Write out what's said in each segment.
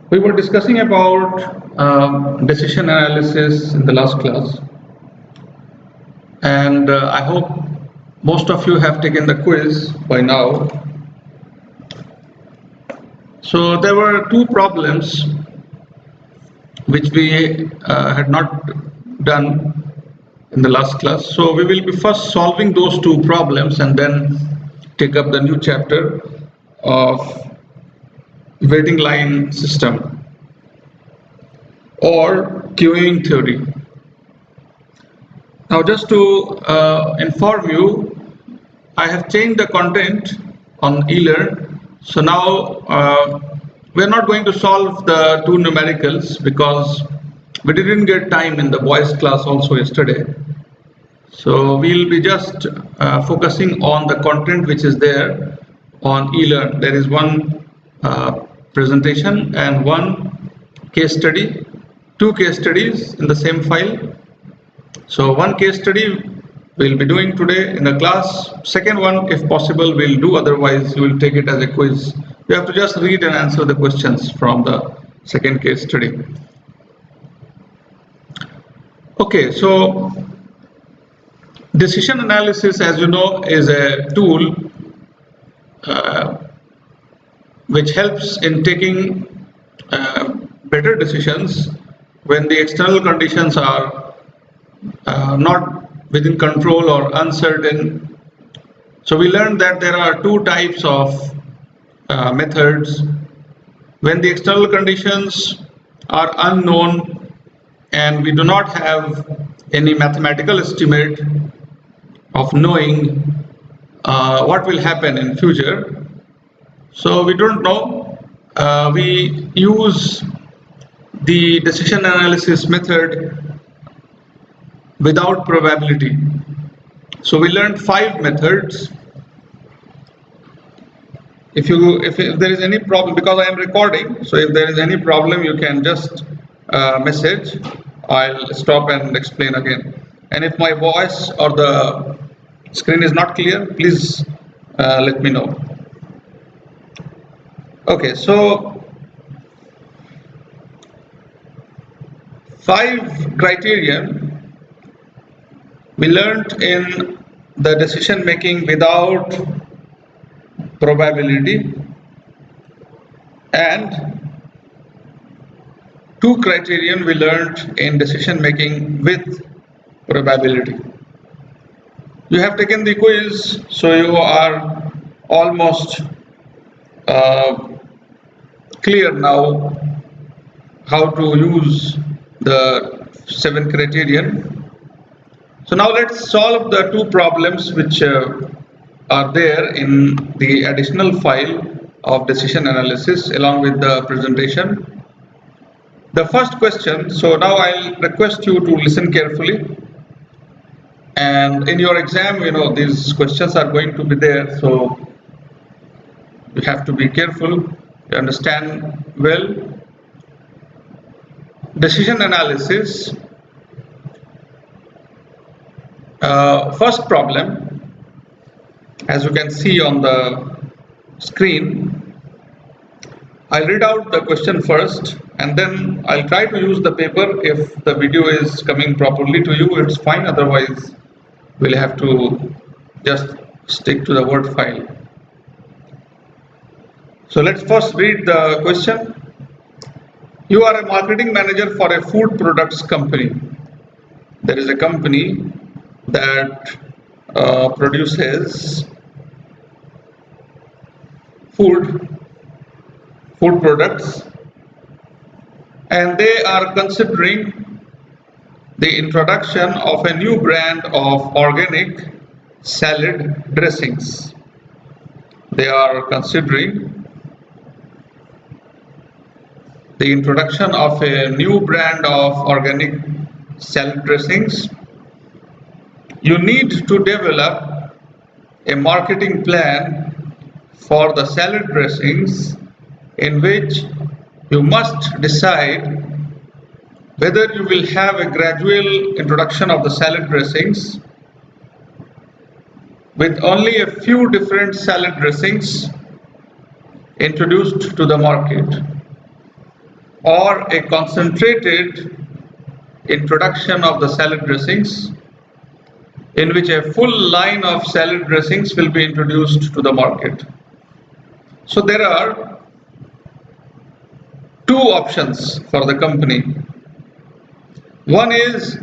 We were discussing about decision analysis in the last class, and I hope most of you have taken the quiz by now. So there were two problems which we had not done in the last class. So we will be first solving those two problems and then take up the new chapter of waiting line system or queuing theory. Now just to inform you, I have changed the content on eLearn. So now we're not going to solve the two numericals because we didn't get time in the boys class also yesterday. So we'll be just focusing on the content which is there on eLearn. There is one presentation and one case study, two case studies in the same file. So one case study we'll be doing today in the class. Second one, if possible, we'll do. Otherwise, you will take it as a quiz. You have to just read and answer the questions from the second case study. Okay, so decision analysis, as you know, is a tool which helps in taking better decisions when the external conditions are not within control or uncertain. So we learned that there are two types of methods. When the external conditions are unknown and we do not have any mathematical estimate of knowing what will happen in future, so we don't know, we use the decision analysis method without probability. So we learned 5 methods. If there is any problem, because I am recording, so if there is any problem, you can just message. I'll stop and explain again. And if my voice or the screen is not clear, please let me know. Okay, so 5 criterion we learned in the decision making without probability, and 2 criterion we learned in decision making with probability. You have taken the quiz, so you are almost clear now how to use the 7 criterion. So now let's solve the 2 problems which are there in the additional file of decision analysis along with the presentation. The first question, so now I'll request you to listen carefully, and in your exam, you know, these questions are going to be there, so you have to be careful, you understand well. Decision analysis. First problem, as you can see on the screen, I'll read out the question first and then I'll try to use the paper. If the video is coming properly to you, it's fine, otherwise we'll have to just stick to the Word file. So let's first read the question. You are a marketing manager for a food products company. There is a company that produces food products, and they are considering the introduction of a new brand of organic salad dressings. They are considering the introduction of a new brand of organic salad dressings. You need to develop a marketing plan for the salad dressings in which you must decide whether you will have a gradual introduction of the salad dressings with only a few different salad dressings introduced to the market. or a concentrated introduction of the salad dressings, in which a full line of salad dressings will be introduced to the market. So there are two options for the company. One is,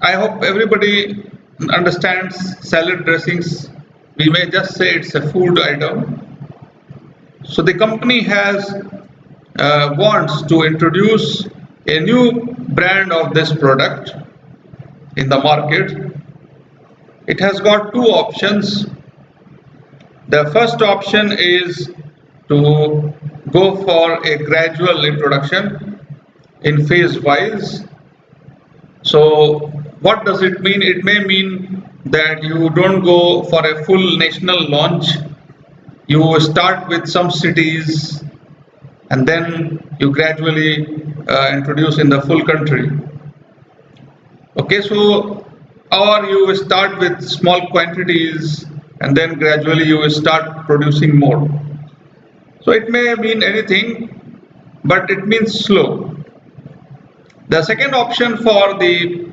I hope everybody understands salad dressings. We may just say it's a food item. So the company has wants to introduce a new brand of this product in the market. It has got two options. The first option is to go for a gradual introduction in phase wise. So what does it mean? It may mean that you don't go for a full national launch. You start with some cities and then you gradually introduce in the full country. Okay, so or you start with small quantities and then gradually you start producing more. So it may mean anything, but it means slow. The second option for the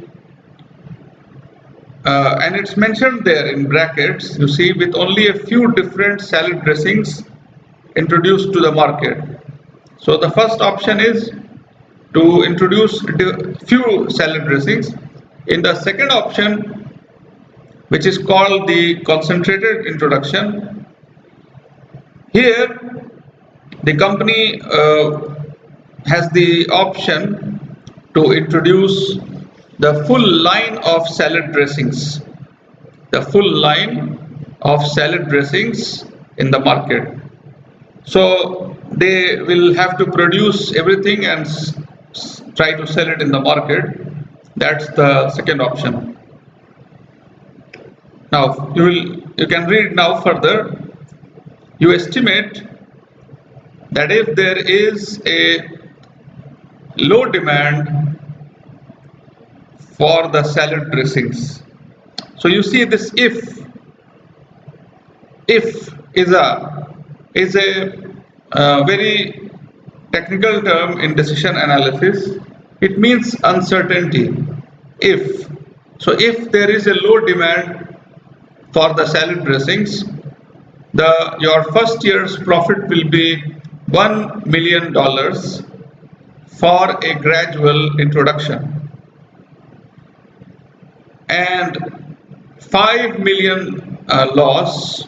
and it's mentioned there in brackets, you see, with only a few different salad dressings introduced to the market. So the first option is to introduce few salad dressings. In the second option, which is called the concentrated introduction, here the company has the option to introduce the full line of salad dressings, the full line of salad dressings in the market. So they will have to produce everything and try to sell it in the market. That's the second option. Now you can read now further. You estimate that if there is a low demand for the salad dressings. So you see this if is a very technical term in decision analysis. It means uncertainty. If so, if there is a low demand for the salad dressings, your first year's profit will be $1 million for a gradual introduction and 5 million loss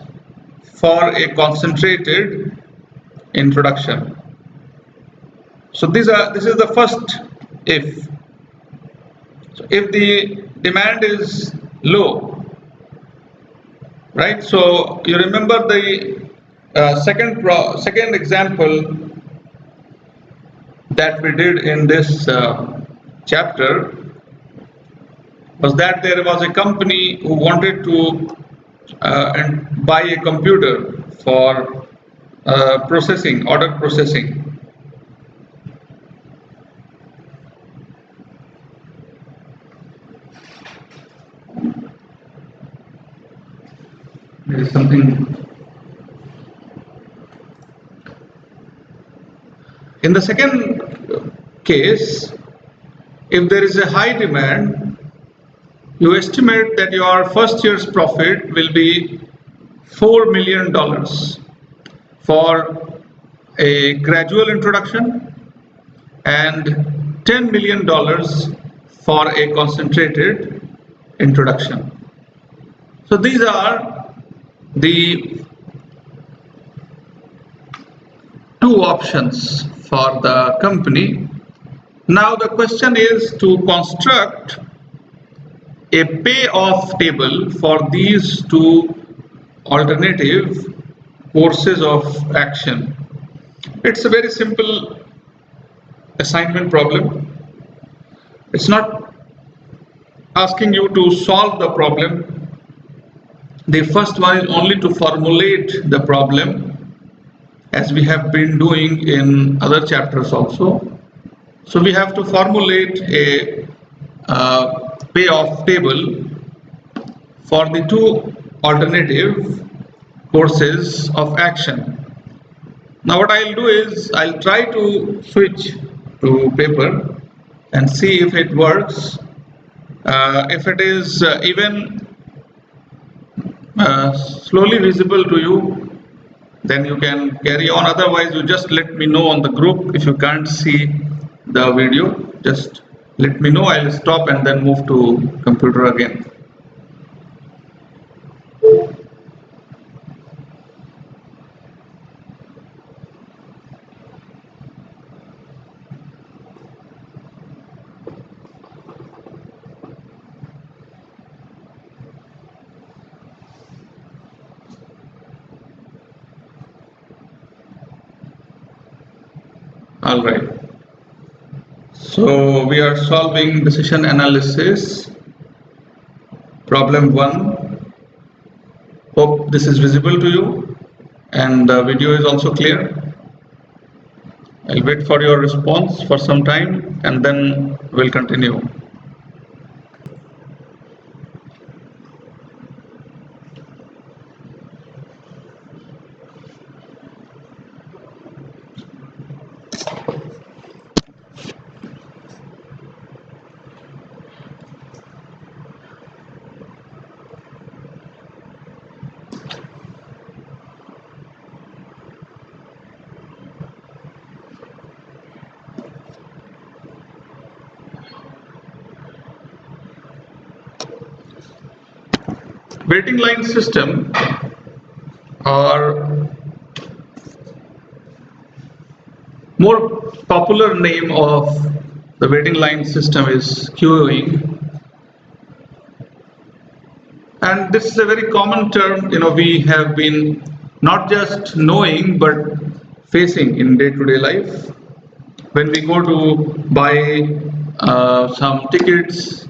for a concentrated introduction. So this is the first if. So if the demand is low, right? So you remember the second example that we did in this chapter was that there was a company who wanted to buy a computer for order processing. There is something. In the second case, if there is a high demand, you estimate that your first year's profit will be $4 million for a gradual introduction and $10 million for a concentrated introduction. So these are the two options for the company. Now the question is to construct a payoff table for these two alternative courses of action. It's a very simple assignment problem. It's not asking you to solve the problem. The first one is only to formulate the problem, as we have been doing in other chapters also. So we have to formulate a payoff table for the two alternative courses of action. Now what I'll do is I'll try to switch to paper and see if it works. If it is even slowly visible to you, then you can carry on. Otherwise, you just let me know on the group. If you can't see the video, just let me know. I'll stop and then move to computer again. All right. So we are solving decision analysis. Problem 1. Hope this is visible to you and the video is also clear. I'll wait for your response for some time and then we'll continue. Waiting line system, or more popular name of the waiting line system is queuing. And this is a very common term, we have been not just knowing but facing in day-to-day life. When we go to buy some tickets,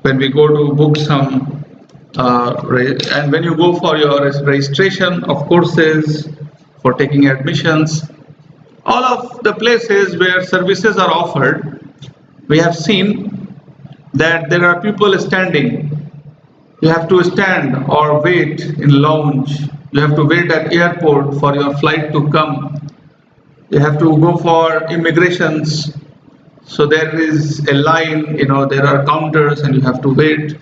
when we go to book some and when you go for your registration of courses, for taking admissions, all of the places where services are offered, we have seen that there are people standing. You have to stand or wait in lounge. You have to wait at airport for your flight to come. You have to go for immigrations. So there is a line, there are counters and you have to wait.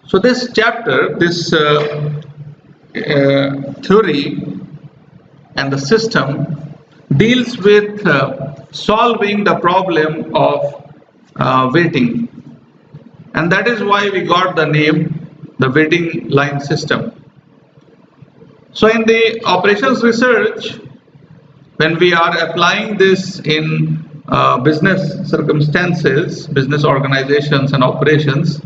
So this chapter, this theory and the system deals with solving the problem of waiting. And that is why we got the name, the waiting line system. So in the operations research, when we are applying this in business circumstances, business organizations and operations,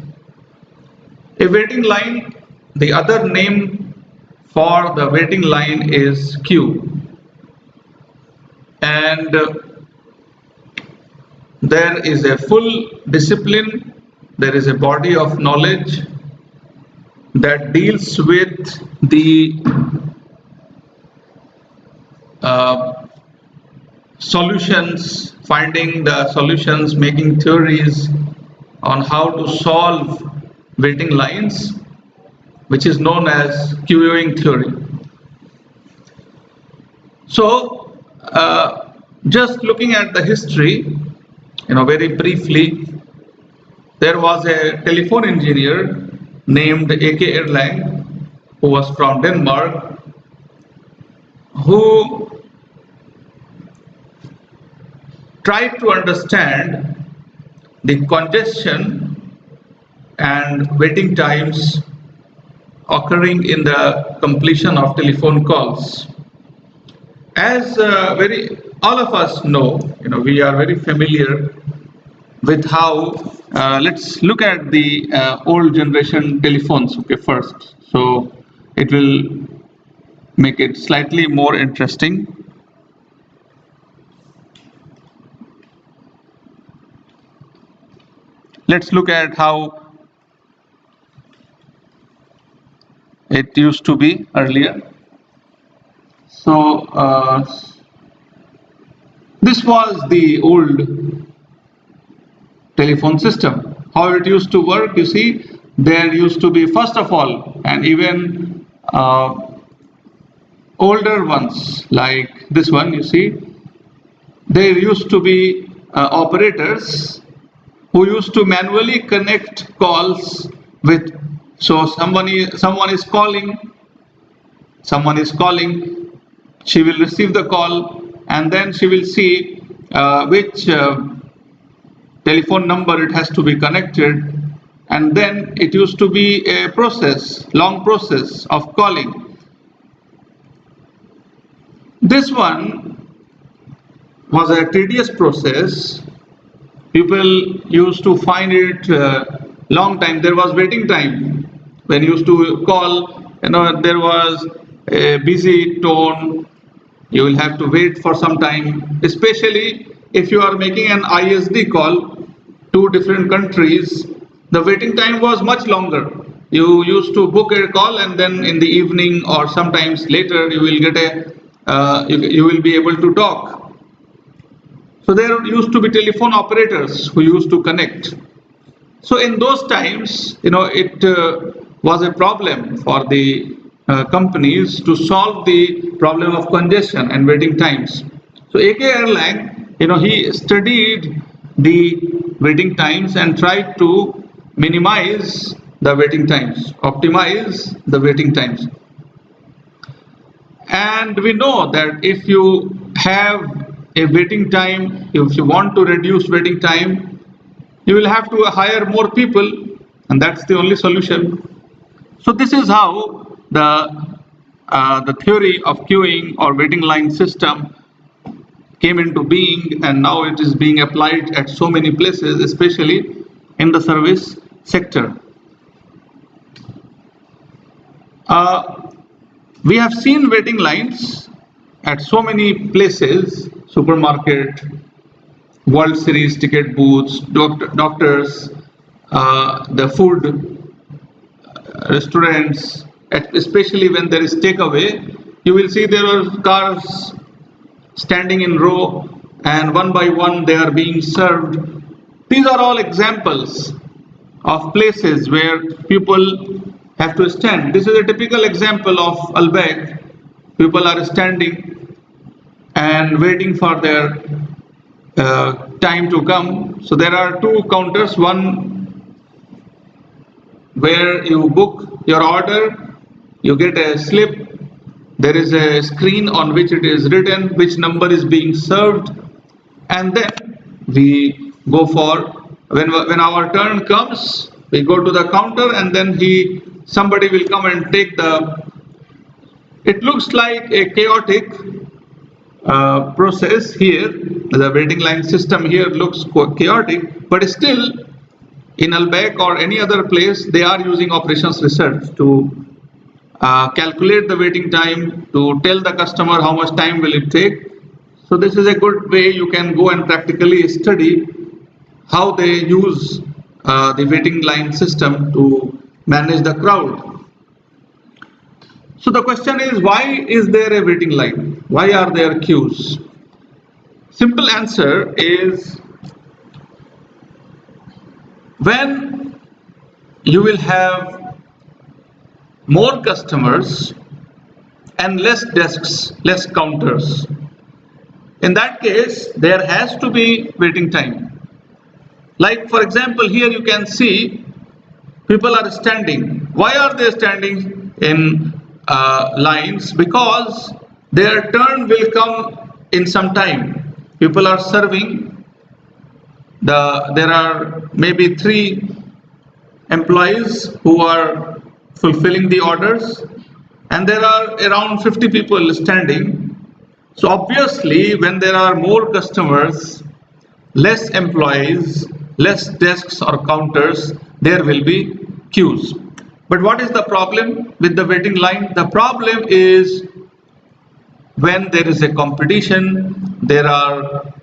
a waiting line, the other name for the waiting line is queue. And there is a full discipline, there is a body of knowledge that deals with the solutions, finding the solutions, making theories on how to solve waiting lines, which is known as queuing theory. So just looking at the history, very briefly, there was a telephone engineer named A.K. Erlang, who was from Denmark, who tried to understand the congestion and waiting times occurring in the completion of telephone calls. As all of us know, we are very familiar with how, let's look at the old generation telephones, first. So it will make it slightly more interesting. Let's look at how it used to be earlier. So this was the old telephone system. How it used to work, you see, there used to be, first of all, and even older ones like this one, you see, there used to be operators who used to manually connect calls with, so someone is calling, she will receive the call and then she will see which telephone number it has to be connected, and then it used to be a long process of calling. This one was a tedious process. People used to find it long time. There was waiting time. When you used to call, there was a busy tone. You will have to wait for some time, especially if you are making an ISD call to different countries. The waiting time was much longer. You used to book a call and then in the evening or sometimes later you will get you will be able to talk. So there used to be telephone operators who used to connect. So in those times, it was a problem for the companies to solve the problem of congestion and waiting times. So AK Airline, he studied the waiting times and tried to minimize the waiting times, optimize the waiting times. And we know that if you have a waiting time, if you want to reduce waiting time, you will have to hire more people, and that's the only solution. So this is how the theory of queuing or waiting line system came into being, and now it is being applied at so many places, especially in the service sector. We have seen waiting lines at so many places: supermarket, World Series ticket booths, doctors, the food restaurants, especially when there is takeaway. You will see there are cars standing in row, and one by one they are being served. These are all examples of places where people have to stand. This is a typical example of Albag. People are standing and waiting for their time to come. So there are two counters, one where you book your order, you get a slip, there is a screen on which it is written which number is being served, and then we go for, when our turn comes, we go to the counter, and then somebody will come and take it looks like a chaotic process here. The waiting line system here looks chaotic, but still in Albag or any other place they are using operations research to calculate the waiting time, to tell the customer how much time will it take. So this is a good way you can go and practically study how they use the waiting line system to manage the crowd. So the question is, why is there a waiting line? Why are there queues? Simple answer is, when you will have more customers and less desks, less counters, in that case there has to be waiting time. Like for example, here you can see people are standing. Why are they standing in lines? Because their turn will come in some time. People are serving. There are maybe 3 employees who are fulfilling the orders, and there are around 50 people standing. So obviously when there are more customers, less employees, less desks or counters, there will be queues. But what is the problem with the waiting line? The problem is when there is a competition, there are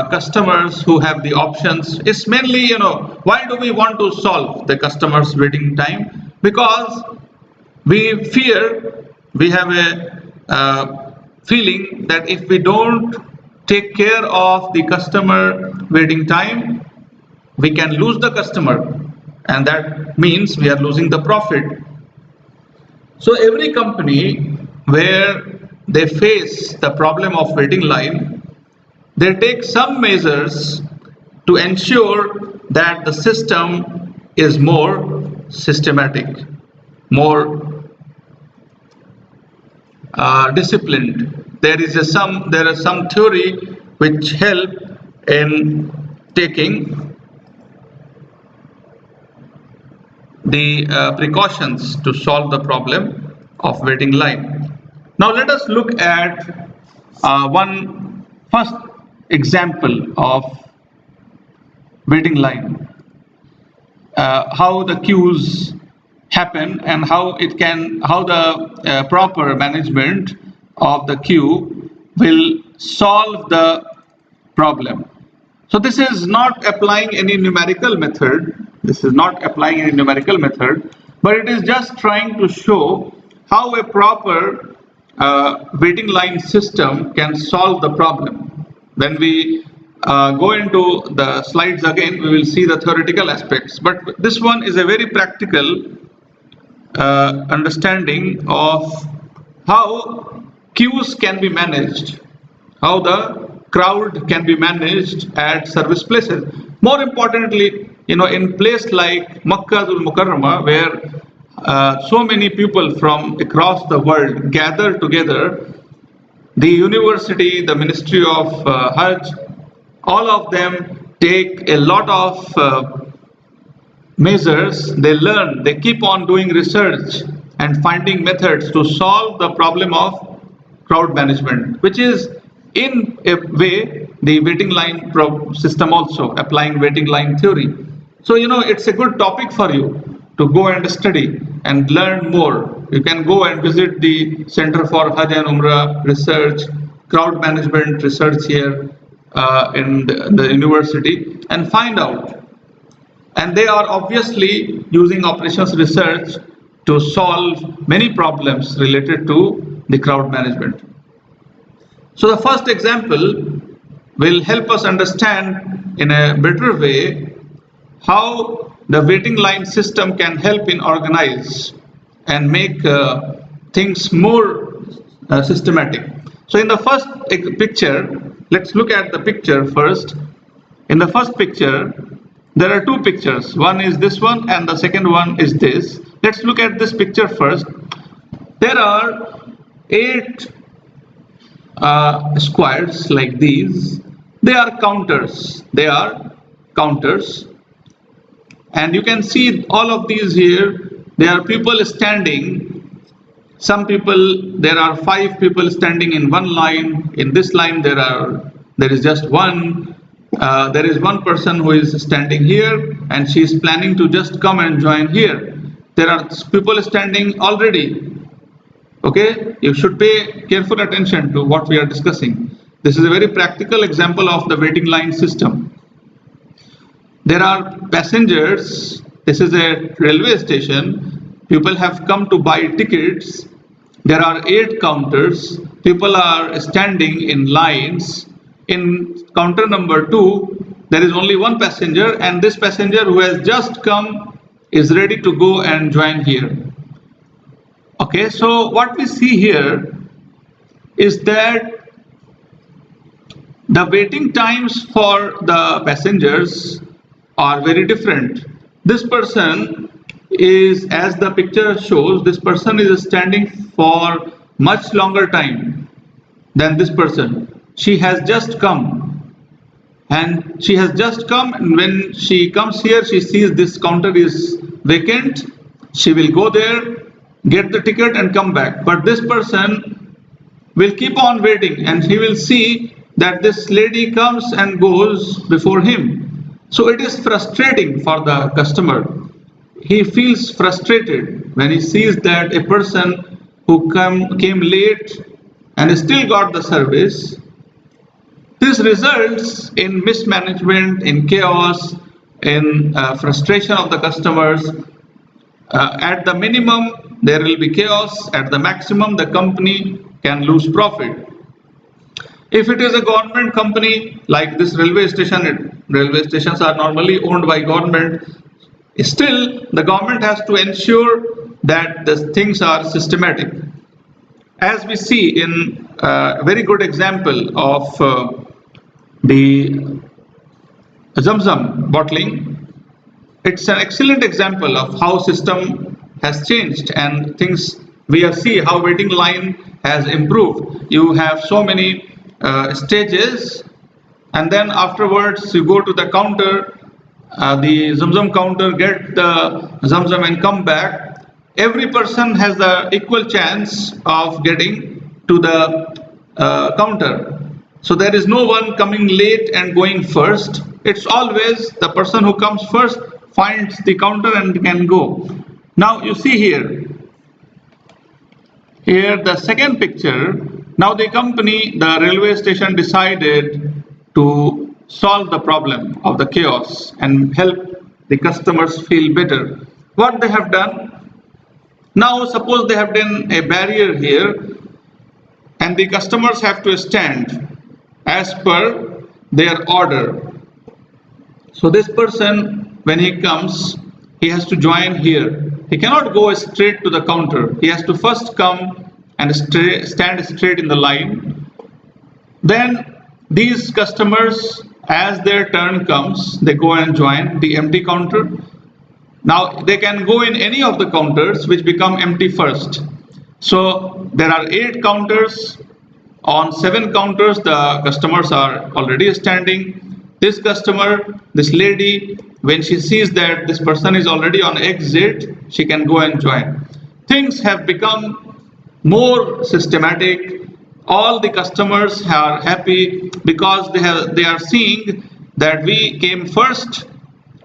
customers who have the options. It's mainly, why do we want to solve the customers' waiting time? Because we fear, we have a feeling that if we don't take care of the customer waiting time, we can lose the customer, and that means we are losing the profit. So every company where they face the problem of waiting line, they take some measures to ensure that the system is more systematic, more disciplined. There is some theory which help in taking the precautions to solve the problem of waiting line. Now let us look at one first example of waiting line, how the queues happen and how the proper management of the queue will solve the problem. So this is not applying any numerical method. But it is just trying to show how a proper waiting line system can solve the problem. When we go into the slides again, we will see the theoretical aspects. But this one is a very practical understanding of how queues can be managed, how the crowd can be managed at service places. More importantly, in place like Makkah al-Mukarramah, where so many people from across the world gather together, the university, the Ministry of Hajj, all of them take a lot of measures. They learn, they keep on doing research and finding methods to solve the problem of crowd management, which is in a way the waiting line system also, applying waiting line theory. So it's a good topic for you to go and study and learn more. You can go and visit the Center for Hajj and Umrah Research, crowd management research here in the university and find out. And they are obviously using operations research to solve many problems related to the crowd management. So the first example will help us understand in a better way how the waiting line system can help in organize and make things more systematic. So in the first picture, let's look at the picture first. In the first picture, there are two pictures. One is this one and the second one is this. Let's look at this picture first. There are 8 squares like these. They are counters. And you can see all of these here. There are people standing. There are 5 people standing in one line. In this line there is just one. There is one person who is standing here and she is planning to just come and join here. There are people standing already. Okay, you should pay careful attention to what we are discussing. This is a very practical example of the waiting line system. There are passengers. This is a railway station. People have come to buy tickets. There are 8 counters. People are standing in lines. In counter number 2, there is only one passenger, and this passenger who has just come is ready to go and join here. Okay, so what we see here is that the waiting times for the passengers are very different. This person is, as the picture shows, this person is standing for much longer time than this person. She has just come, and when she comes here, she sees this counter is vacant. She will go there, get the ticket and come back. But this person will keep on waiting and he will see that this lady comes and goes before him. So it is frustrating for the customer. He feels frustrated when he sees that a person who came late and still got the service. This results in mismanagement, in chaos, in frustration of the customers. At the minimum, there will be chaos. At the maximum, the company can lose profit. If it is a government company like this railway station, railway stations are normally owned by government. Still, the government has to ensure that the things are systematic. As we see in a very good example of the Zamzam bottling, it's an excellent example of how system has changed and things we have see how waiting line has improved. You have so many stages, and then afterwards you go to the counter, the Zamzam counter, get the Zamzam and come back. Every person has the equal chance of getting to the counter. So there is no one coming late and going first. It's always the person who comes first finds the counter and can go. Now you see here the second picture. Now the company, the railway station decided to solve the problem of the chaos and help the customers feel better. What they have done? Now suppose they have done a barrier here and the customers have to stand as per their order. So this person, when he comes, he has to join here. He cannot go straight to the counter. He has to first come and stand straight in the line. Then these customers, as their turn comes, they go and join the empty counter. Now they can go in any of the counters which become empty first. So there are 8 counters. On 7 counters, the customers are already standing. This customer, this lady, when she sees that this person is already on exit, she can go and join. Things have become more systematic. All the customers are happy because they are seeing that we came first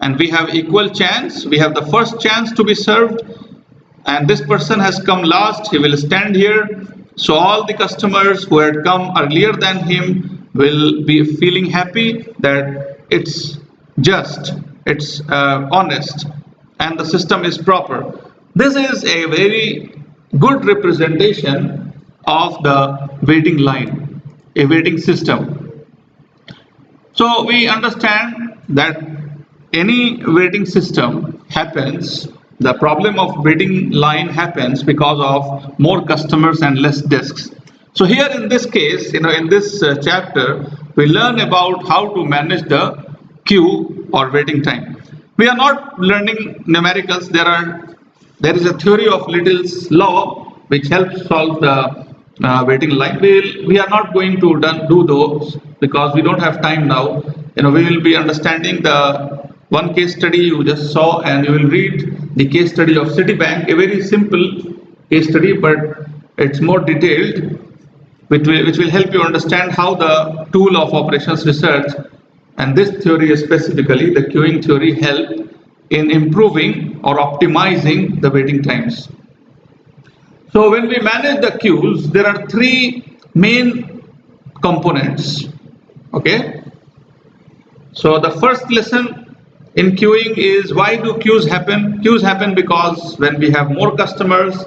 and we have equal chance. We have the first chance to be served, and this person has come last. He will stand here. So all the customers who had come earlier than him will be feeling happy that it's just, it's honest, and the system is proper. This is a very good representation of the waiting line, a waiting system. So we understand that any waiting system happens, the problem of waiting line happens because of more customers and less desks. So here in this case, in this chapter, we learn about how to manage the queue or waiting time. We are not learning numericals. There is a theory of Little's law which helps solve the waiting line. We are not going to do those because we don't have time now. We will be understanding the one case study you just saw, and you will read the case study of Citibank, a very simple case study, but it's more detailed, which will help you understand how the tool of operations research and this theory specifically, the queuing theory, help in improving or optimizing the waiting times. So when we manage the queues, there are 3 main components. Okay. So the first lesson in queuing is, why do queues happen? Queues happen because when we have more customers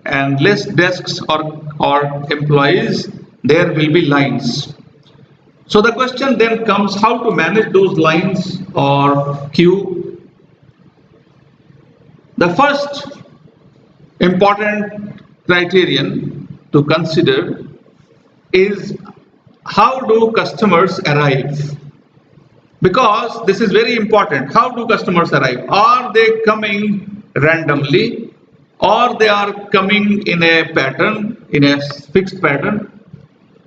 and less desks or employees, there will be lines. So the question then comes, how to manage those lines or queue? The first important criterion to consider is, how do customers arrive? Because this is very important. How do customers arrive? Are they coming randomly, or they are coming in a pattern, in a fixed pattern?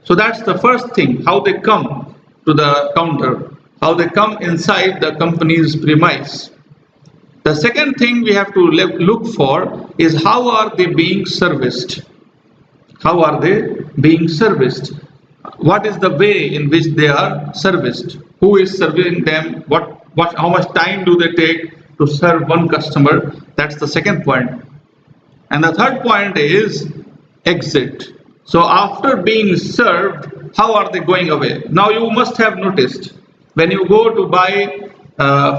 So that's the first thing, how they come to the counter, how they come inside the company's premise. The second thing we have to look for is, how are they being serviced? How are they being serviced? What is the way in which they are serviced? Who is serving them? How much time do they take to serve one customer? That's the second point. And the third point is exit. So after being served, how are they going away? Now you must have noticed, when you go to buy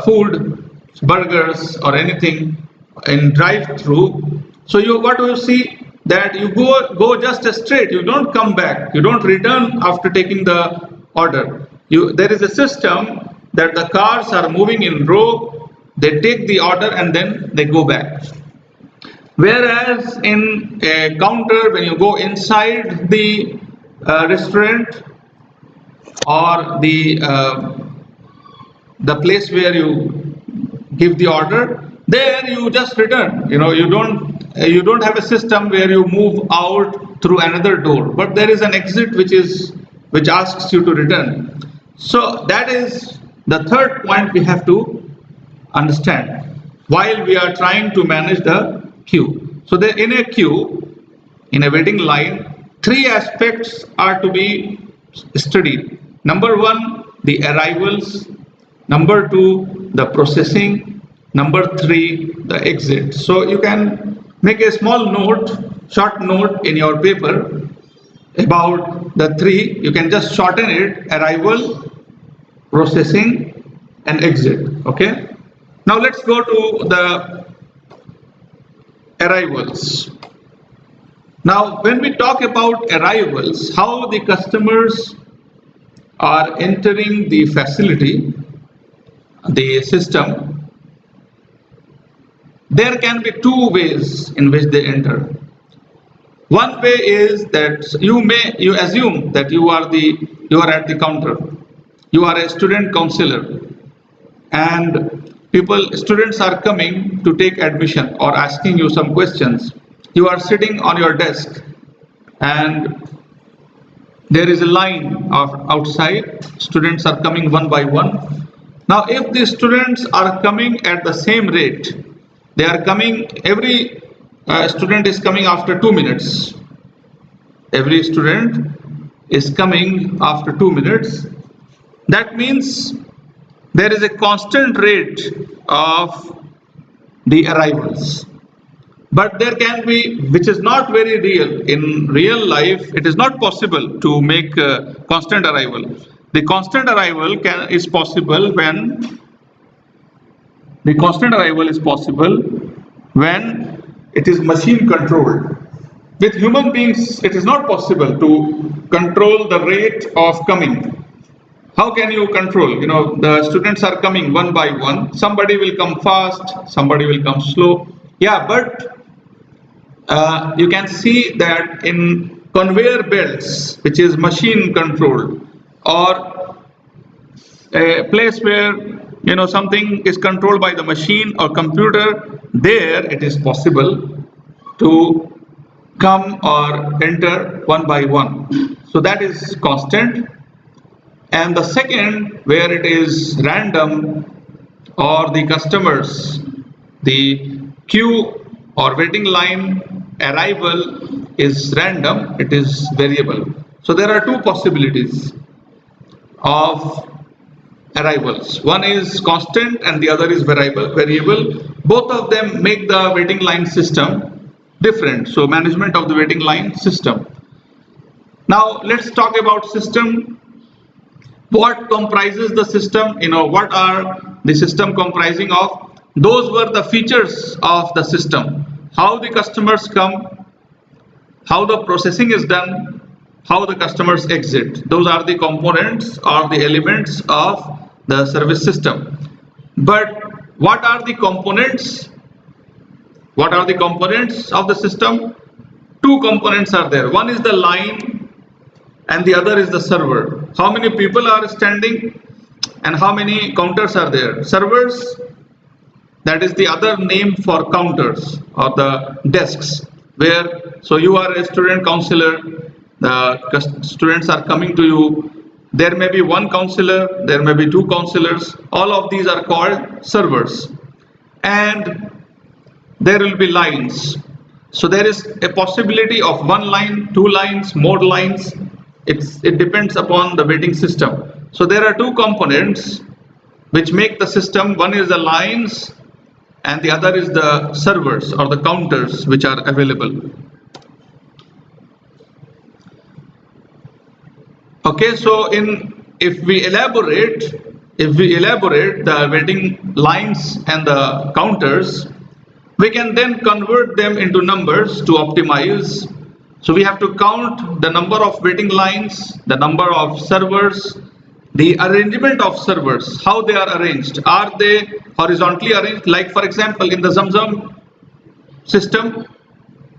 food, burgers or anything in drive-through, so what do you see? That you go just straight. You don't come back. You don't return after taking the order. There is a system that the cars are moving in row. They take the order and then they go back. Whereas in a counter, when you go inside the restaurant or the place where you give the order, there you just return. You don't have a system where you move out through another door, but there is an exit which asks you to return. So that is the third point we have to understand while we are trying to manage the queue. So in a queue, in a waiting line, three aspects are to be studied. Number one, the arrivals. Number two, the processing. Number three, the exit. So you can make a small note, short note in your paper about the three. You can just shorten it: arrival, processing, and exit. Okay. Now let's go to the arrivals. Now, when we talk about arrivals, how the customers are entering the facility, the system, there can be two ways in which they enter. One way is that you assume that you are at the counter. You are a student counselor, and students are coming to take admission or asking you some questions. You are sitting on your desk, and there is a line of outside. Students are coming one by one. Now, if the students are coming at the same rate, they are coming, every student is coming after 2 minutes. Every student is coming after 2 minutes. That means there is a constant rate of the arrivals. But there can be, which is not very real. In real life, it is not possible to make a constant arrival. The constant arrival is possible when it is machine controlled. With human beings, it is not possible to control the rate of coming. How can you control? The students are coming one by one. Somebody will come fast, somebody will come slow. Yeah, but you can see that in conveyor belts, which is machine controlled, or a place where something is controlled by the machine or computer, there it is possible to come or enter one by one. So that is constant. And the second, where it is random, or the customers, the queue or waiting line arrival is random, it is variable. So there are two possibilities of arrivals. One is constant and the other is variable. Both of them make the waiting line system different. So management of the waiting line system. Now let's talk about system. What comprises the system? What are the system comprising of? Those were the features of the system. How the customers come, how the processing is done, how the customers exit. Those are the components or the elements of the service system. But what are the components? What are the components of the system? Two components are there. One is the line and the other is the server. How many people are standing and how many counters are there? Servers, that is the other name for counters or the desks, so you are a student counselor, the students are coming to you. There may be one counselor, there may be two counselors. All of these are called servers. And there will be lines. So there is a possibility of one line, two lines, more lines. It depends upon the waiting system. So there are two components which make the system. One is the lines and the other is the servers or the counters which are available. Okay, so if we elaborate the waiting lines and the counters, we can then convert them into numbers to optimize. So we have to count the number of waiting lines, the number of servers, the arrangement of servers, how they are arranged. Are they horizontally arranged? Like for example, in the Zamzam system.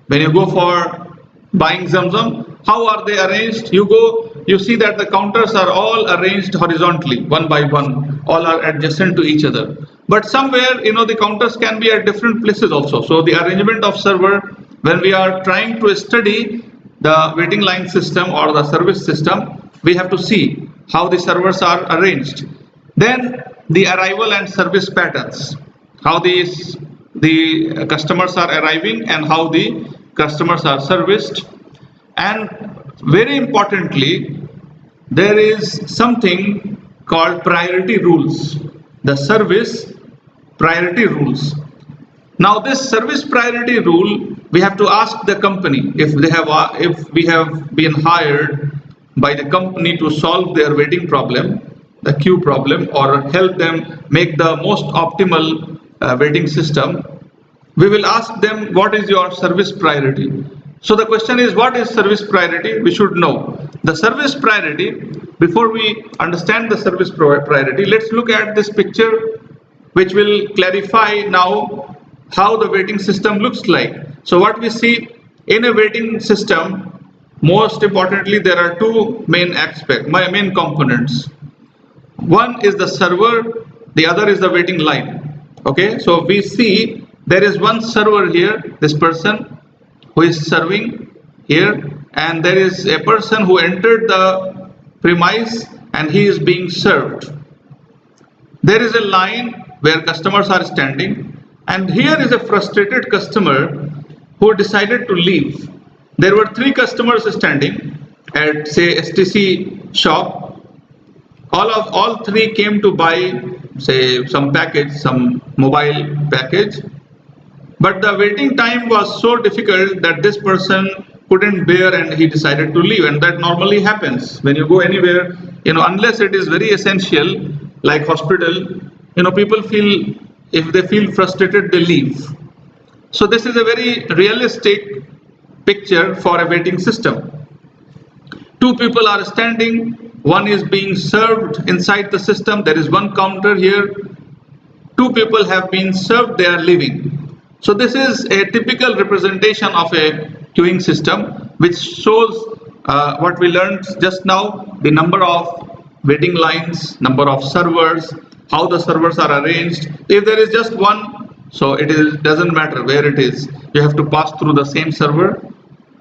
When you go for buying Zamzam, how are they arranged? You go, you see that the counters are all arranged horizontally, one by one, all are adjacent to each other. But somewhere, the counters can be at different places also. So the arrangement of server, when we are trying to study the waiting line system or the service system, we have to see how the servers are arranged. Then the arrival and service patterns, how the customers are arriving and how the customers are serviced. And very importantly, there is something called priority rules, the service priority rules. Now this service priority rule, we have to ask the company if we have been hired by the company to solve their waiting problem, the queue problem, or help them make the most optimal waiting system. We will ask them, what is your service priority? So the question is, what is service priority? We should know. The service priority, before we understand the service priority, let's look at this picture which will clarify now how the waiting system looks like. So what we see in a waiting system, most importantly, there are two main main components. One is the server, the other is the waiting line. Okay, so we see there is one server here, this person who is serving here, and there is a person who entered the premise and he is being served. There is a line where customers are standing, and here is a frustrated customer who decided to leave. There were three customers standing at, say, STC shop. All three came to buy, say, some package, some mobile package. But the waiting time was so difficult that this person couldn't bear and he decided to leave. And that normally happens when you go anywhere, unless it is very essential, like hospital, people feel, if they feel frustrated, they leave. So this is a very realistic picture for a waiting system. Two people are standing, one is being served inside the system, there is one counter here, two people have been served, they are leaving. So this is a typical representation of a queuing system, which shows what we learned just now, the number of waiting lines, number of servers, how the servers are arranged. If there is just one, so doesn't matter where it is, you have to pass through the same server.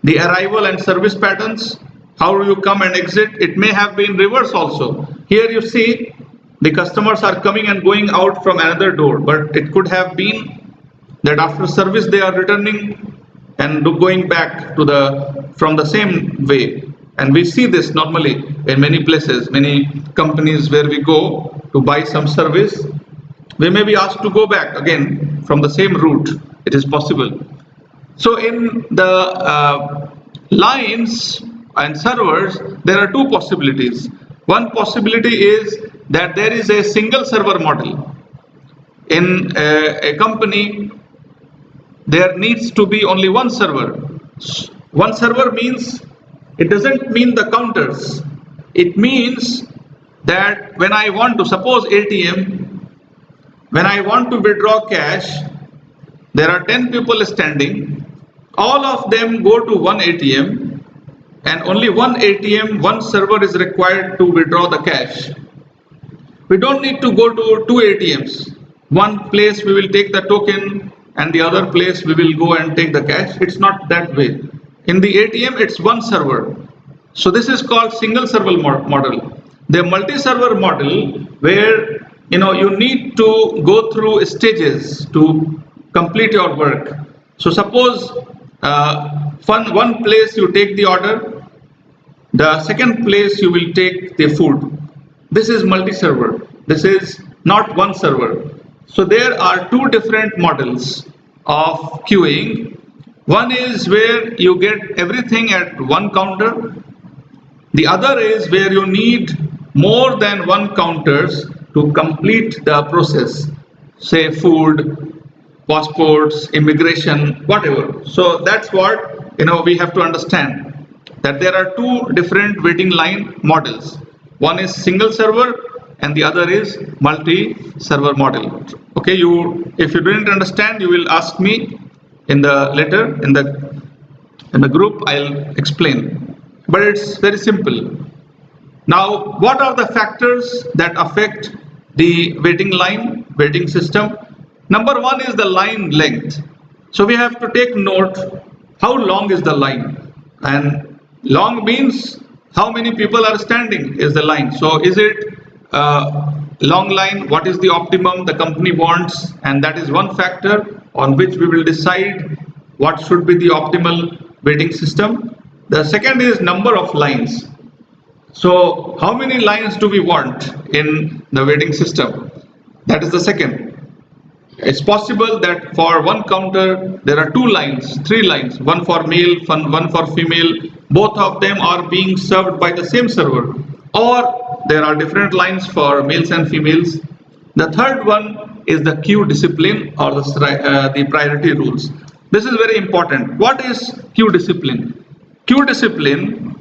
The arrival and service patterns, how do you come and exit? It may have been reverse also. Here you see the customers are coming and going out from another door, but it could have been that after service they are returning and going back from the same way. And we see this normally in many places, many companies where we go to buy some service, we may be asked to go back again from the same route. It is possible. So in the lines and servers, there are two possibilities. One possibility is that there is a single server model. In a company, there needs to be only one server. One server means, it doesn't mean the counters. It means that when I want to, suppose ATM, when I want to withdraw cash, there are 10 people standing, all of them go to one ATM, and only one ATM, one server is required to withdraw the cash. We don't need to go to two ATMs. One place we will take the token and the other place we will go and take the cash. It's not that way. In the ATM, it's one server. So this is called single server model. The multi-server model, where you need to go through stages to complete your work. So suppose one place you take the order, the second place you will take the food. This is multi-server. This is not one server. So there are two different models of queuing. One is where you get everything at one counter. The other is where you need more than one counters to complete the process, say food, passports, immigration, whatever. So that's what we have to understand, that there are two different waiting line models. One is single server and the other is multi-server model. Okay, if you didn't understand, you will ask me in the later in the group I'll explain, but it's very simple. Now, what are the factors that affect the waiting system? Number one is the line length. So we have to take note how long is the line, and long means how many people are standing is the line. So is it long line? What is the optimum the company wants? And that is one factor on which we will decide what should be the optimal waiting system. The second is number of lines. So how many lines do we want in the waiting system? That is the second. It's possible that for one counter there are two lines, three lines, one for male, one for female. Both of them are being served by the same server, or there are different lines for males and females. The third one is the queue discipline or the priority rules. This is very important. What is queue discipline? Queue discipline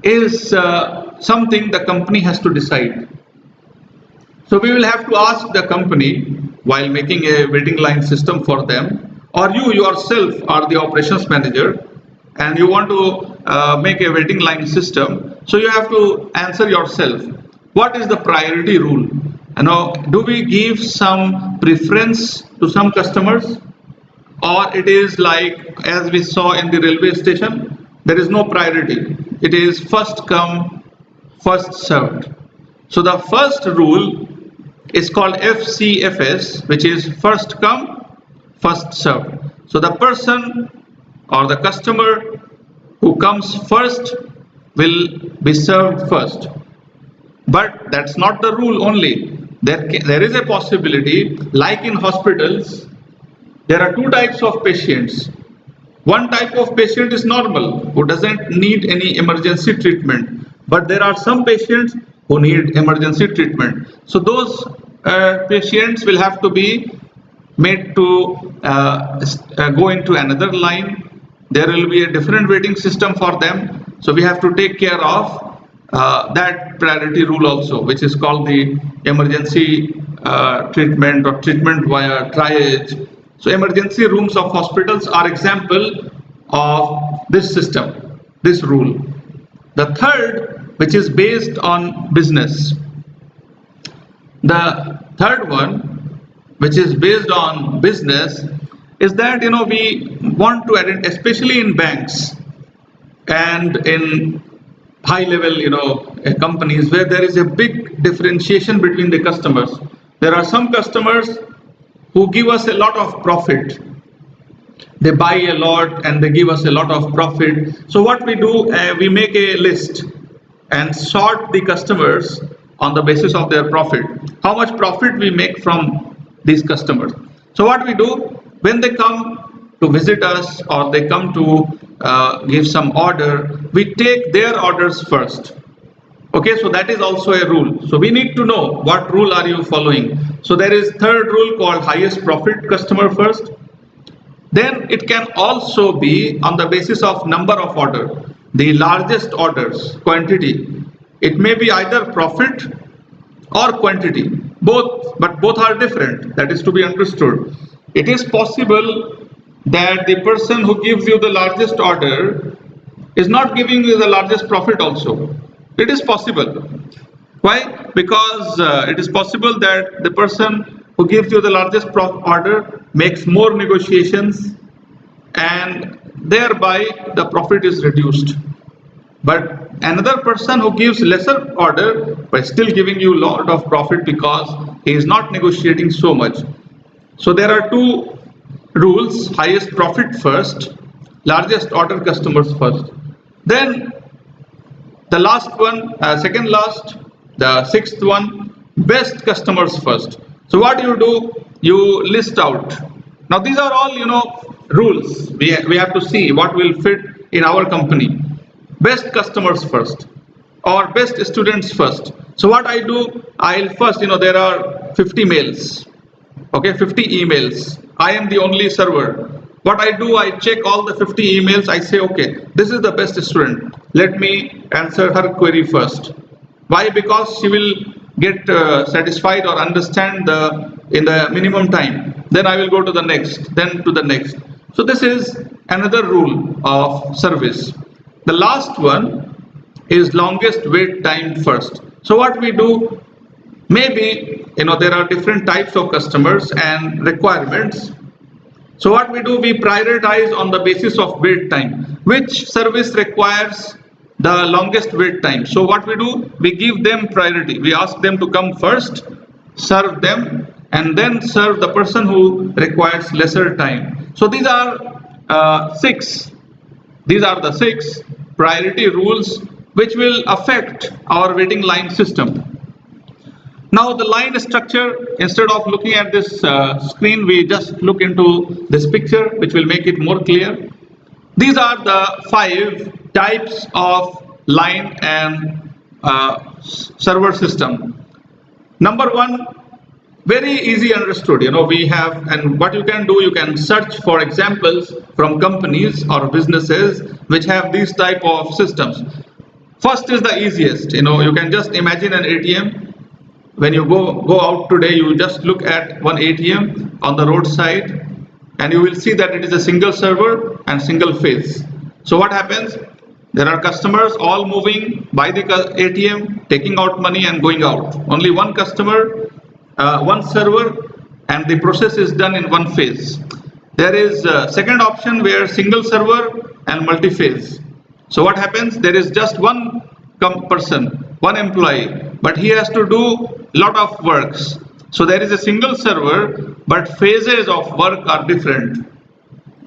is something the company has to decide. So we will have to ask the company while making a waiting line system for them, or you yourself are the operations manager and you want to make a waiting line system. So you have to answer yourself, what is the priority rule? Do we give some preference to some customers, or it is like as we saw in the railway station, there is no priority. It is first come, first served. So the first rule is called FCFS, which is first come, first served. So the person or the customer who comes first will be served first. But that's not the rule only. There is a possibility, like in hospitals, there are two types of patients. One type of patient is normal, who doesn't need any emergency treatment. But there are some patients who need emergency treatment. So those patients will have to be made to go into another line. There will be a different waiting system for them. So we have to take care of that priority rule also, which is called the emergency treatment or treatment via triage. So emergency rooms of hospitals are example of this system, this rule. The third, which is based on business. The third one, which is based on business, is that we want to identify, especially in banks and in high level companies where there is a big differentiation between the customers. There are some customers who give us a lot of profit. They buy a lot and they give us a lot of profit. So what we do, we make a list and sort the customers on the basis of their profit. How much profit we make from these customers. So what we do, when they come to visit us or they come to give some order, we take their orders first. Okay, so that is also a rule. So we need to know what rule are you following. So there is third rule called highest profit customer first. Then it can also be on the basis of number of order, the largest orders, quantity. It may be either profit or quantity, both, but both are different. That is to be understood. It is possible that the person who gives you the largest order is not giving you the largest profit also. It is possible. Why? Because it is possible that the person who gives you the largest order makes more negotiations and thereby the profit is reduced. But another person who gives lesser order but still giving you a lot of profit because he is not negotiating so much. So there are two rules: highest profit first, largest order customers first. Then the last one, second last, the sixth one, best customers first. So what do? You list out. Now these are all rules. We have to see what will fit in our company. Best customers first or best students first. So what I do, I'll first, there are 50 mails, okay, 50 emails. I am the only server. What I do, I check all the 50 emails. I say, okay, this is the best student. Let me answer her query first. Why? Because she will get satisfied or understand in the minimum time. Then I will go to the next, then to the next. So this is another rule of service. The last one is longest wait time first. So what we do, maybe there are different types of customers and requirements. So what we do, we prioritize on the basis of wait time. Which service requires the longest wait time? So what we do, we give them priority. We ask them to come first, serve them, and then serve the person who requires lesser time. So these are six. These are the six priority rules which will affect our waiting line system. Now the line structure, instead of looking at this screen, we just look into this picture which will make it more clear. These are the 5 types of line and server system. Number 1, very easy understood. We have, and what you can do, you can search for examples from companies or businesses which have these type of systems. First is the easiest. You can just imagine an ATM. When you go out today, you just look at one ATM on the roadside, and you will see that it is a single server and single phase. So what happens? There are customers all moving by the ATM, taking out money and going out. Only one customer, one server, and the process is done in one phase. There is a second option where single server and multi-phase. So what happens? There is just one person, one employee, but he has to do lot of works. So there is a single server, but phases of work are different.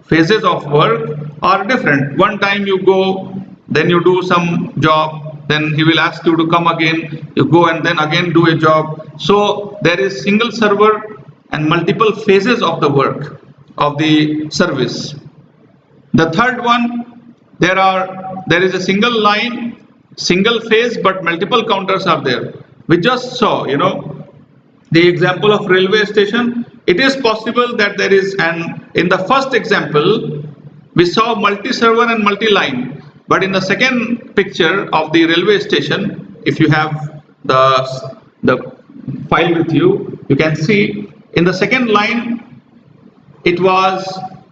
Phases of work are different. One time you go, then you do some job, then he will ask you to come again, you go and then again do a job. So there is single server and multiple phases of the work of the service. The third one, there is a single line, single phase, but multiple counters are there. We just saw, the example of railway station. It is possible that there is in the first example, we saw multi-server and multi-line. But in the second picture of the railway station, if you have the file with you, you can see in the second line, it was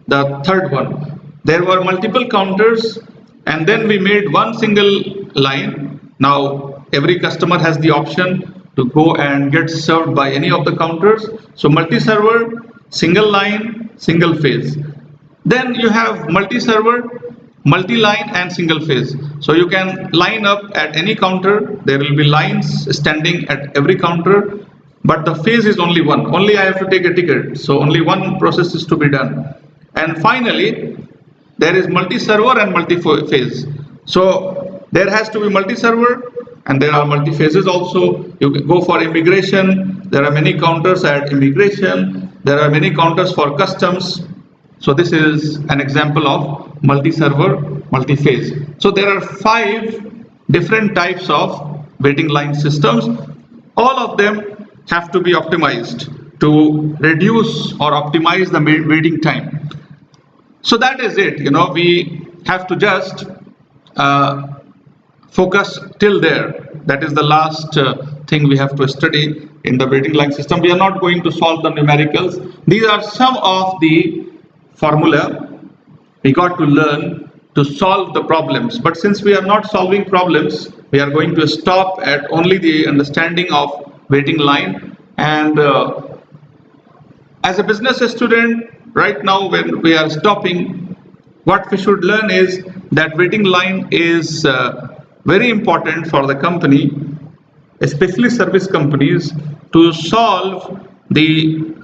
the third one. There were multiple counters, and then we made one single line. Now every customer has the option to go and get served by any of the counters. So multi-server, single line, single phase. Then you have multi-server, multi-line and single phase. So you can line up at any counter. There will be lines standing at every counter, but the phase is only one. Only I have to take a ticket. So only one process is to be done. And finally, there is multi-server and multi-phase. So there has to be multi-server, and there are multi-phases also. You go for immigration, there are many counters at immigration, there are many counters for customs. So this is an example of multi-server, multi-phase. So there are 5 different types of waiting line systems. All of them have to be optimized to reduce or optimize the waiting time. So that is it. We have to just focus till there. That is the last thing we have to study in the waiting line system. We are not going to solve the numericals. These are some of the formula we got to learn to solve the problems. But since we are not solving problems, we are going to stop at only the understanding of waiting line. And as a business student, right now when we are stopping, what we should learn is that waiting line is very important for the company, especially service companies, to solve the